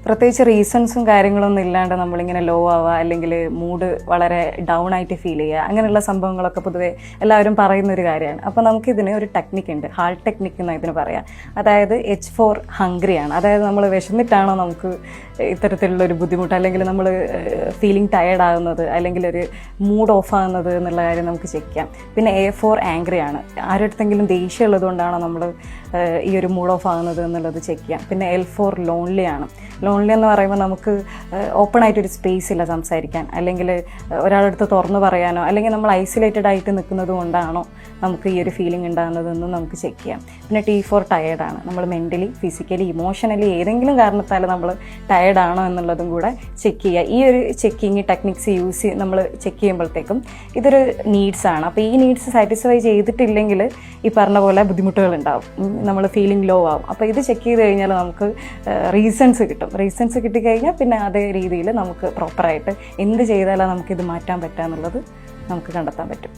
പ്രത്യേകിച്ച് റീസൺസും കാര്യങ്ങളൊന്നും ഇല്ലാണ്ട് നമ്മളിങ്ങനെ ലോ ആവുക അല്ലെങ്കിൽ മൂഡ് വളരെ ഡൗൺ ആയിട്ട് ഫീൽ ചെയ്യുക അങ്ങനെയുള്ള സംഭവങ്ങളൊക്കെ പൊതുവെ എല്ലാവരും പറയുന്നൊരു കാര്യമാണ്. അപ്പോൾ നമുക്കിതിന് ഒരു ടെക്നിക്ക് ഉണ്ട്, ഹാൾ ടെക്നിക്ക് എന്ന് ഇതിന് പറയാം. അതായത് H4 ഹംഗ്രിയാണ്. അതായത് നമ്മൾ വിശന്നിട്ടാണോ നമുക്ക് ഇത്തരത്തിലുള്ളൊരു ബുദ്ധിമുട്ട് അല്ലെങ്കിൽ നമ്മൾ ഫീലിംഗ് ടയേർഡ് ആകുന്നത് അല്ലെങ്കിൽ ഒരു മൂഡ് ഓഫ് ആകുന്നത് എന്നുള്ള കാര്യം നമുക്ക് ചെക്ക് ചെയ്യാം. പിന്നെ A4 ആംഗ്രിയാണ്. ആരുടെടുത്തെങ്കിലും ദേഷ്യം ഉള്ളതുകൊണ്ടാണോ നമ്മൾ ഈ ഒരു മൂഡ് ഓഫ് ആകുന്നത് എന്നുള്ളത് ചെക്ക് ചെയ്യാം. പിന്നെ L4 ലോൺലി ആണ്. ലോൺലി എന്ന് പറയുമ്പോൾ നമുക്ക് ഓപ്പൺ ആയിട്ടൊരു സ്പേസ് ഇല്ല സംസാരിക്കാൻ, അല്ലെങ്കിൽ ഒരാളടുത്ത് തുറന്നു പറയാനോ, അല്ലെങ്കിൽ നമ്മൾ ഐസൊലേറ്റഡ് ആയിട്ട് നിൽക്കുന്നത് കൊണ്ടാണോ നമുക്ക് ഈ ഒരു ഫീലിംഗ് ഉണ്ടാകുന്നതെന്നും നമുക്ക് ചെക്ക് ചെയ്യാം. പിന്നെ T4 ടയേർഡാണ്. നമ്മൾ മെൻ്റലി, ഫിസിക്കലി, ഇമോഷണലി ഏതെങ്കിലും കാരണത്താൽ നമ്മൾ ടയേർഡാണോ എന്നുള്ളതും കൂടെ ചെക്ക് ചെയ്യുക. ഈ ഒരു ചെക്കിങ് ടെക്നിക്സ് നമ്മൾ ചെക്ക് ചെയ്യുമ്പോഴത്തേക്കും ഇതൊരു നീഡ്സാണ്. അപ്പോൾ ഈ നീഡ്സ് സാറ്റിസ്ഫൈ ചെയ്തിട്ടില്ലെങ്കിൽ ഈ പറഞ്ഞ പോലെ ബുദ്ധിമുട്ടുകളുണ്ടാവും, നമ്മൾ ഫീലിംഗ് ലോ ആവും. അപ്പോൾ ഇത് ചെക്ക് ചെയ്ത് കഴിഞ്ഞാൽ നമുക്ക് റീസൺസ് കിട്ടും. റീസൺസ് കിട്ടിക്കഴിഞ്ഞാൽ പിന്നെ അതേ രീതിയിൽ നമുക്ക് പ്രോപ്പറായിട്ട് എന്ത് ചെയ്താലാണ് നമുക്കിത് മാറ്റാൻ പറ്റുക എന്നുള്ളത് നമുക്ക് കണ്ടെത്താൻ പറ്റും.